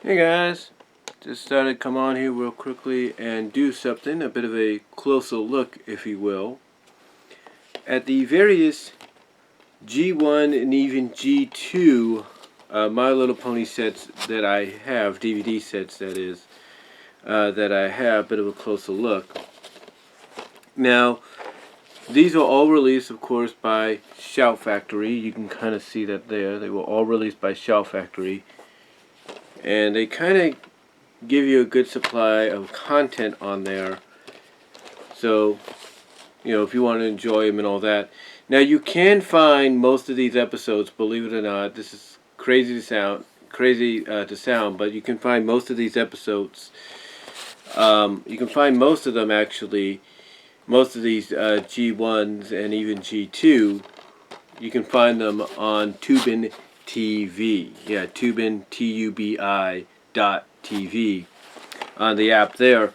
Hey guys, just thought I'd come on here real quickly and do something, a bit of a closer look, if you will, at the various G1 and even G2 My Little Pony sets that I have, DVD sets that is, that I have, a bit of a closer look. Now, these were all released, of course, by Shout Factory. You can kind of see that there. They were all released by Shout Factory. And they kind of give you a good supply of content on there. So, you know, if you want to enjoy them and all that. Now, you can find most of these episodes, believe it or not. This is crazy to sound, but you can find most of these episodes. You can find most of them, actually. Most of these G1s and even G2, you can find them on Tubin TV. Yeah, Tubin, TUBI.TV on the app there.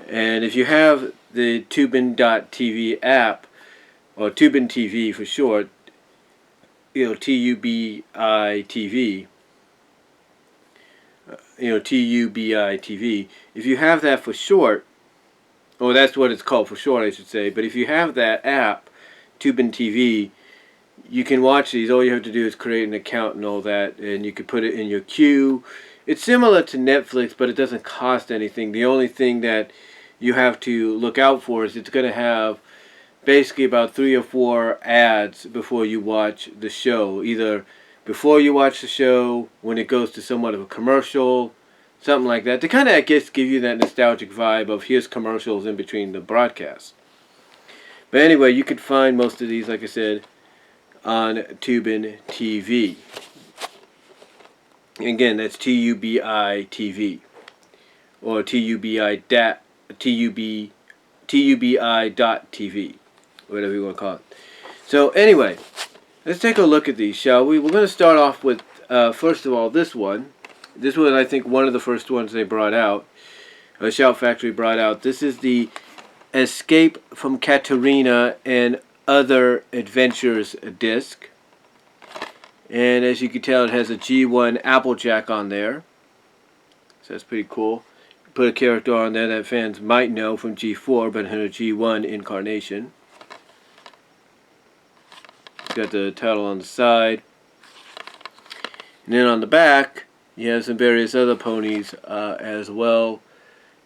And if you have the Tubin.TV app, or Tubin TV for short, you know, TUBI TV, TUBI TV, if you have that for short, oh, that's what it's called for short, I should say. But if you have that app, Tubin TV, you can watch these. All you have to do is create an account and all that, and you can put it in your queue. It's similar to Netflix, but it doesn't cost anything. The only thing that you have to look out for is it's going to have basically about 3 or 4 ads before you watch the show. Either before you watch the show, when it goes to somewhat of a commercial, something like that, to kind of, I guess, give you that nostalgic vibe of here's commercials in between the broadcasts. But anyway, you could find most of these, like I said, on Tubin TV. Again, that's TUBI TV, or TUBI.TV, whatever you want to call it. So anyway, let's take a look at these, shall we? We're going to start off with, first of all, this one. This was, I think, one of the first ones they brought out. Shout Factory brought out. This is the Escape from Katrina and Other Adventures disc. And as you can tell, it has a G1 Applejack on there. So that's pretty cool. Put a character on there that fans might know from G4, but in a G1 incarnation. It's got the title on the side. And then on the back, you have some various other ponies as well.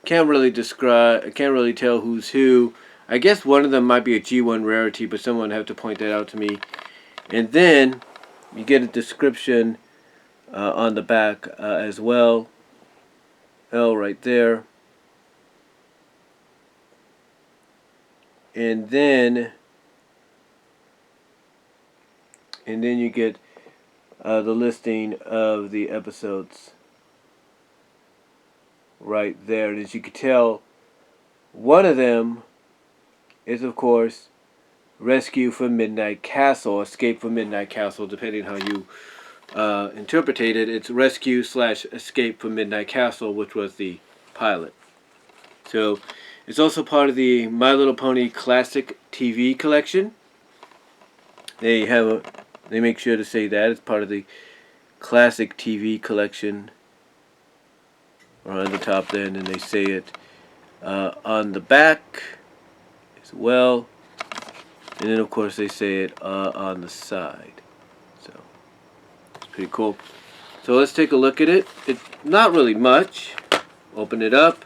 Can't really tell who's who. I guess one of them might be a G1 rarity, but someone would have to point that out to me. And then you get a description on the back as well. L right there. And then you get the listing of the episodes right there. And as you can tell, one of them is, of course, Rescue from Midnight Castle, Escape from Midnight Castle, depending how you interpretate it. It's Rescue/Escape from Midnight Castle, which was the pilot. So it's also part of the My Little Pony Classic TV collection. They make sure to say that it's part of the Classic TV collection, or on the top there, and then they say it on the back as well. And then, of course, they say it on the side. So, it's pretty cool. So, let's take a look at it. It's not really much. Open it up.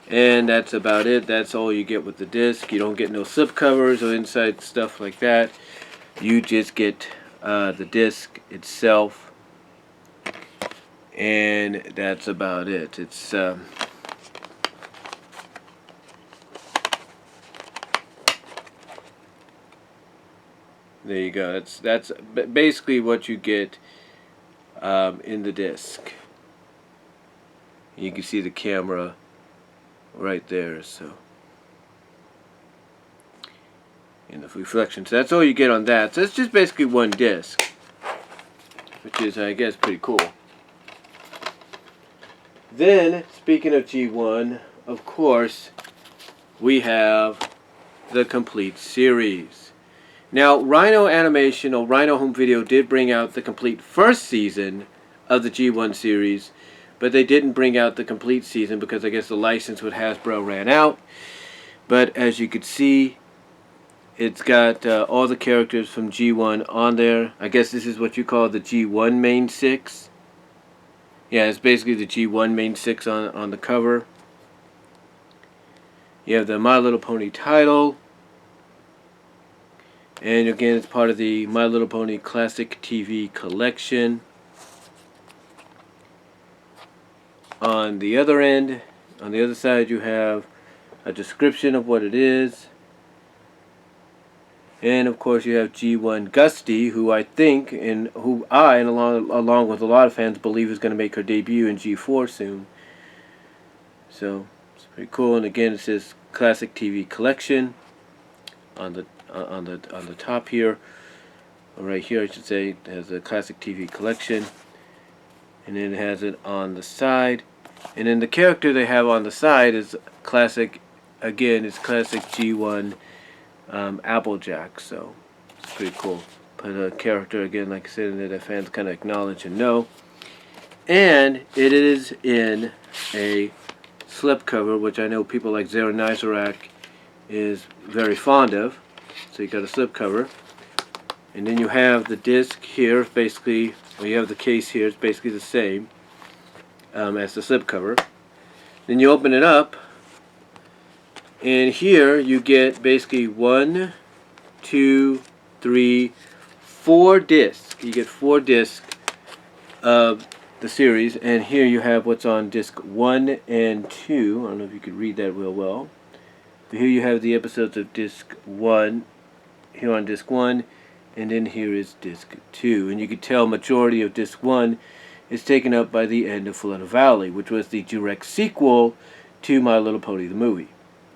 And that's about it. That's all you get with the disc. You don't get no slip covers or inside stuff like that. You just get the disc itself. And that's about it. It's... there you go. That's basically what you get in the disc. You can see the camera right there. So in the reflection. So that's all you get on that. So it's just basically one disc, which is, I guess, pretty cool. Then, speaking of G1, of course, we have the complete series. Now, Rhino Animation, or Rhino Home Video, did bring out the complete first season of the G1 series, but they didn't bring out the complete season because I guess the license with Hasbro ran out. But as you could see, it's got all the characters from G1 on there. I guess this is what you call the G1 main 6. Yeah, it's basically the G1 main 6 on the cover. You have the My Little Pony title. And again, it's part of the My Little Pony Classic TV collection. On the other end, on the other side, you have a description of what it is. And of course, you have G1 Gusty, who I think, and who I, and along with a lot of fans, believe is going to make her debut in G4 soon. So it's pretty cool. And again, it says Classic TV Collection on the top here, or right here, I should say. It has a Classic TV Collection, and then it has it on the side. And then the character they have on the side is classic. Again, it's classic G1. Applejack, so it's pretty cool. Put a character again, like I said, in there that fans kind of acknowledge and know. And it is in a slipcover, which I know people like Zara Nizarak is very fond of. So you got a slipcover, and then you have the disc here. Basically, well, you have the case here. It's basically the same as the slipcover. Then you open it up. And here you get basically 1, 2, 3, 4 discs. You get 4 discs of the series. And here you have what's on disc 1 and 2. I don't know if you could read that real well. But here you have the episodes of disc 1. Here on disc 1. And then here is disc 2. And you can tell majority of disc 1 is taken up by the end of Flutter Valley, which was the direct sequel to My Little Pony the movie.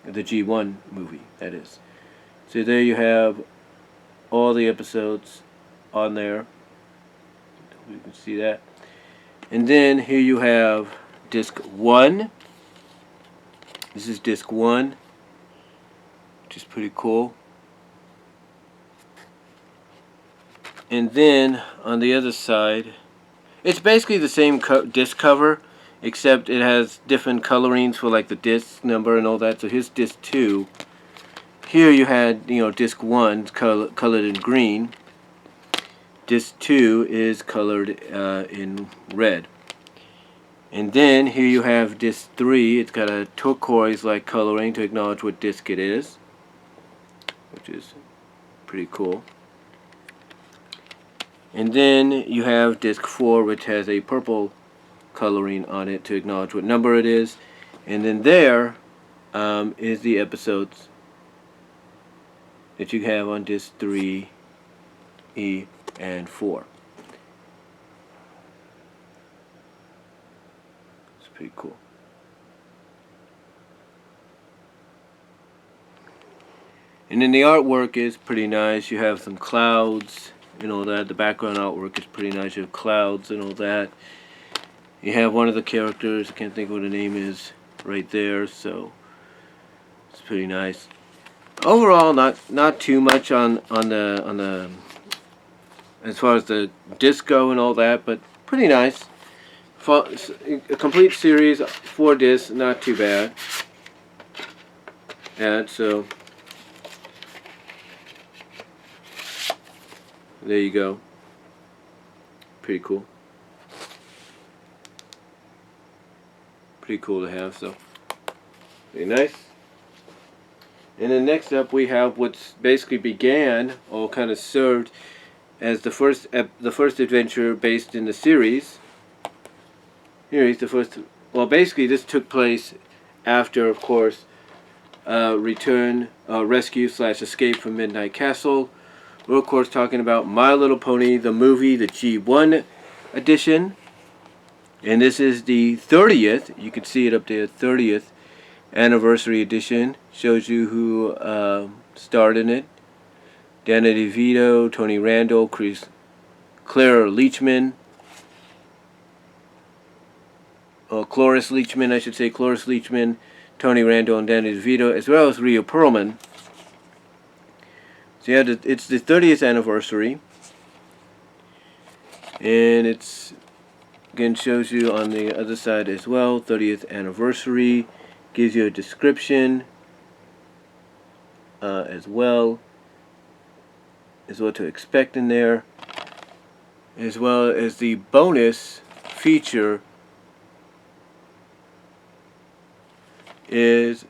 The G1 movie, that is. So there you have all the episodes on there. You can see that. And then here you have disc 1. This is disc 1, which is pretty cool. And then on the other side, it's basically the same disc cover, except it has different colorings for like the disc number and all that. So here's disc 2. Here you had, disc 1 colored in green. Disc 2 is colored in red. And then here you have disc 3. It's got a turquoise-like coloring to acknowledge what disc it is, which is pretty cool. And then you have disc 4, which has a purple coloring on it to acknowledge what number it is. And then there is the episodes that you have on disc 3, E, and 4. It's pretty cool. And then the artwork is pretty nice. You have some clouds and all that. The background artwork is pretty nice. You have clouds and all that. You have one of the characters, I can't think of what the name is, right there, so it's pretty nice. Overall, not too much on the as far as the disco and all that, but pretty nice. A complete series, 4 discs, not too bad. And so there you go. Pretty cool. Pretty cool to have, so very nice. And then next up we have what's basically began, or kind of served as the first adventure based in the series. Here is the first. Well, basically this took place after, of course, rescue / escape from Midnight Castle. We're of course talking about My Little Pony the movie, the G1 edition. And this is the 30th, you can see it up there, 30th anniversary edition. Shows you who starred in it. Danny DeVito, Tony Randall, Clara Leachman, Cloris Leachman, I should say, Cloris Leachman, Tony Randall, and Danny DeVito, as well as Rhea Perlman. So yeah, it's the 30th anniversary, and it's Again, shows you on the other side as well, 30th anniversary. Gives you a description as well as what to expect in there, as well as the bonus feature is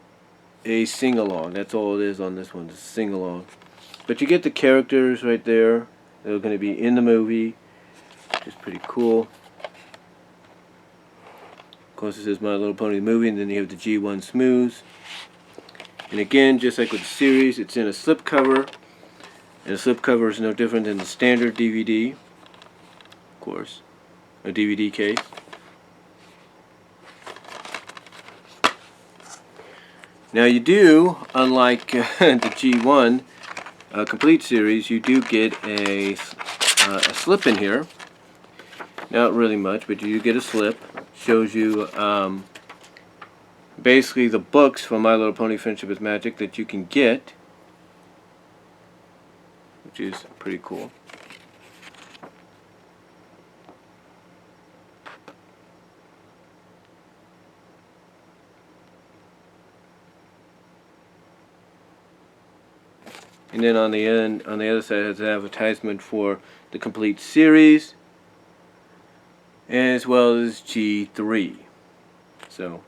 a sing-along. That's all it is on this one, it's a sing-along. But you get the characters right there that are going to be in the movie, which is pretty cool. Of course, this is My Little Pony movie, and then you have the G1 Smooths. And again, just like with the series, it's in a slipcover. And the slipcover is no different than the standard DVD, of course, a DVD case. Now you do, unlike the G1 Complete series, you do get a slip in here. Not really much, but you do get a slip. Shows you basically the books from My Little Pony Friendship is Magic that you can get, which is pretty cool. And then on the end, on the other side, it has an advertisement for the Complete series, as well as G3. So,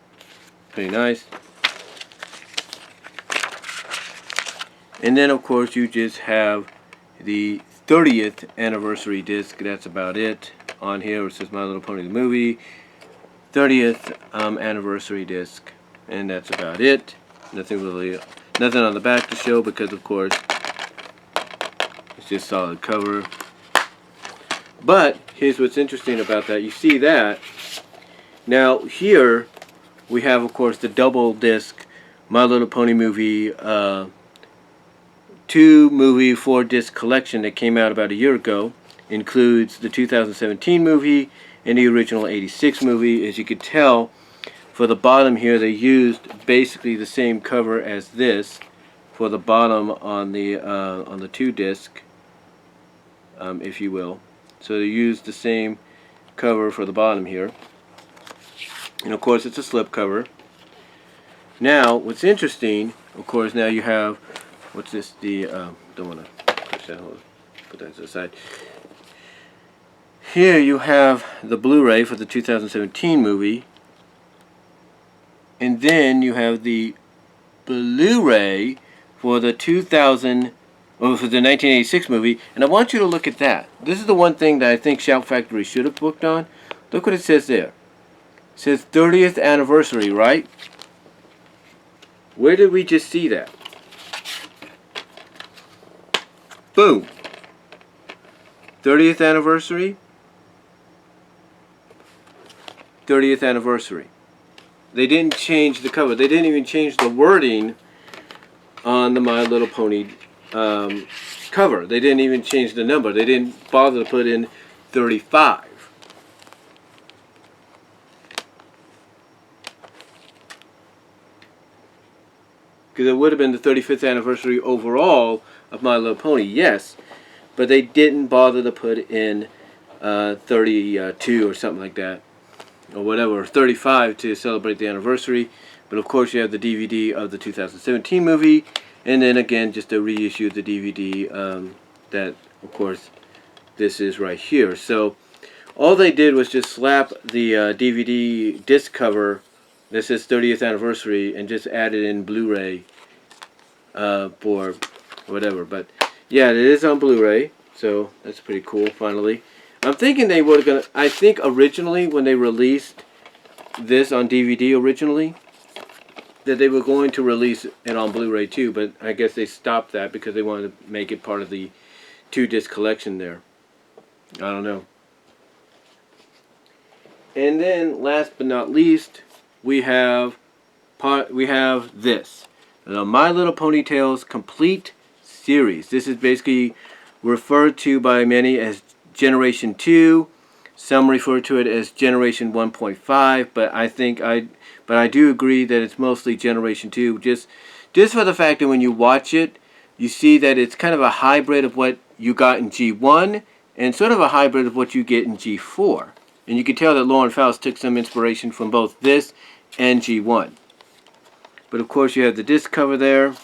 pretty nice. And then, of course, you just have the 30th anniversary disc. That's about it on here. It says My Little Pony the movie, 30th anniversary disc, and that's about it. Nothing really, nothing on the back to show because, of course, it's just solid cover. But here's what's interesting about that. You see that. Now here we have, of course, the double disc My Little Pony movie 2-movie 4-disc collection that came out about a year ago. Includes the 2017 movie and the original 86 movie. As you could tell, for the bottom here, they used basically the same cover as this for the bottom on the 2-disc, if you will. So they used the same cover for the bottom here, and of course it's a slip cover. Now, what's interesting, of course, now you have what's this? The don't want to push that. Hold on. Put that to the side. Here you have the Blu-ray for the 2017 movie. And then you have the Blu-ray for the 1986 movie. And I want you to look at that. This is the one thing that I think Shout Factory should have booked on. Look what it says there. It says 30th anniversary, right? Where did we just see that? Boom. 30th anniversary. 30th anniversary. They didn't change the cover. They didn't even change the wording on the My Little Pony cover. They didn't even change the number. They didn't bother to put in 35. Because it would have been the 35th anniversary overall of My Little Pony, yes. But they didn't bother to put in 32 or something like that. Or whatever, 35 to celebrate the anniversary. But of course you have the DVD of the 2017 movie, and then again just a reissue of the DVD that, of course, this is right here. So all they did was just slap the DVD disc cover that says 30th anniversary and just added in Blu-ray for whatever. But yeah, it is on Blu-ray, so that's pretty cool. Finally, I'm thinking they were gonna. I think originally when they released this on DVD originally, that they were going to release it on Blu-ray too, but I guess they stopped that because they wanted to make it part of the 2-disc collection there. I don't know. And then last but not least, we have this, the My Little Ponytails Complete series. This is basically referred to by many as Generation 2. Some refer to it as Generation 1.5, but I do agree that it's mostly Generation 2. Just for the fact that when you watch it, you see that it's kind of a hybrid of what you got in G1 and sort of a hybrid of what you get in G4. And you can tell that Lauren Faust took some inspiration from both this and G1. But of course you have the disc cover there.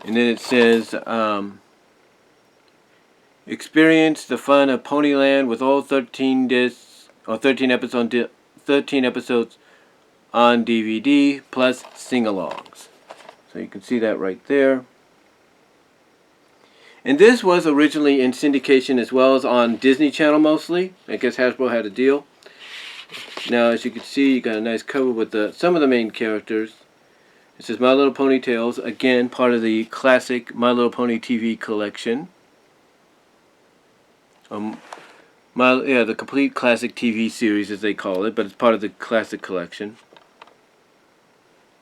And then it says, experience the fun of Ponyland with all 13 discs, or 13 episodes on DVD, plus sing-alongs. So you can see that right there. And this was originally in syndication as well as on Disney Channel mostly. I guess Hasbro had a deal. Now, as you can see, you got a nice cover with some of the main characters. It says My Little Pony Tales, again, part of the classic My Little Pony TV collection. The complete classic TV series, as they call it, but it's part of the classic collection.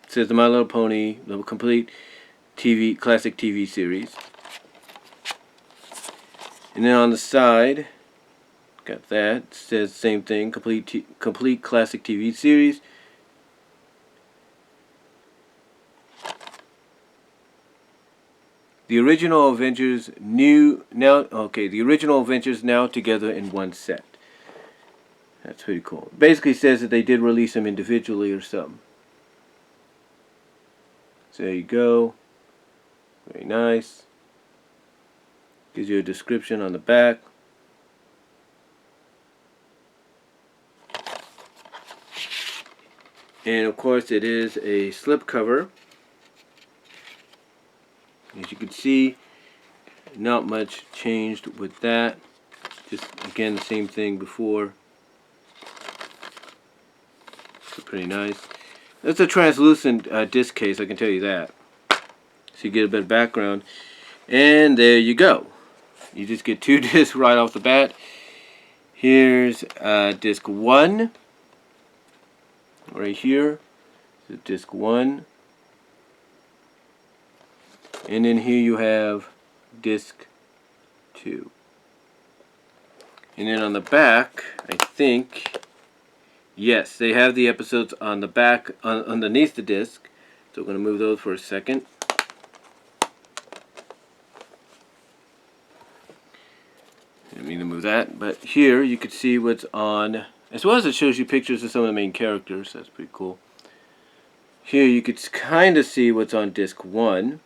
It says the My Little Pony, the complete classic TV series. And then on the side, got that. It says the same thing, complete classic TV series. The original Avengers the original Avengers now together in one set. That's pretty cool. Basically says that they did release them individually or something. So there you go. Very nice. Gives you a description on the back. And of course it is a slipcover. As you can see, not much changed with that. Just again the same thing before. So pretty nice. That's a translucent disc case, I can tell you that. So you get a bit of background. And there you go. You just get 2 discs right off the bat. Here's disc 1. Right here. So disc 1. And then here you have disc 2. And then on the back, I think, yes, they have the episodes on the back, underneath the disc. So we're going to move those for a second. Didn't mean to move that, but here you can see what's on, as well as it shows you pictures of some of the main characters. That's pretty cool. Here you could kind of see what's on disc 1.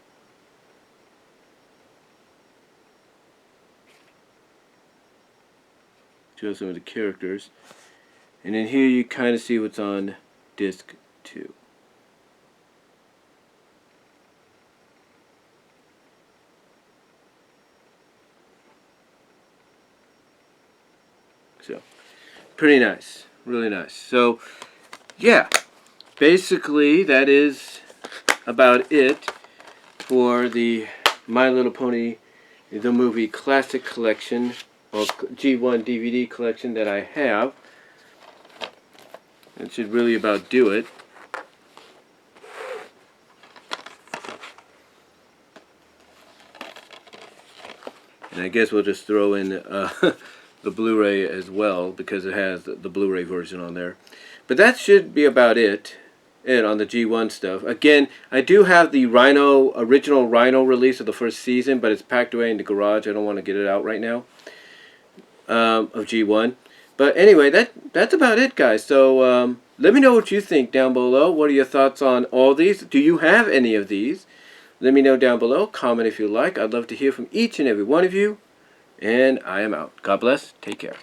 Show some of the characters. And then here you kind of see what's on disc 2. So, pretty nice. Really nice. So, yeah. Basically, that is about it for the My Little Pony the Movie Classic Collection, or G1 DVD collection that I have. That should really about do it. And I guess we'll just throw in the Blu-ray as well, because it has the Blu-ray version on there. But that should be about it on the G1 stuff. Again, I do have the original Rhino release of the first season, but it's packed away in the garage. I don't want to get it out right now, of G1. But anyway, that's about it, guys. So let me know what you think down below. What are your thoughts on all these? Do you have any of these? Let me know down below. Comment if you like. I'd love to hear from each and every one of you. And I am out. God bless. Take care.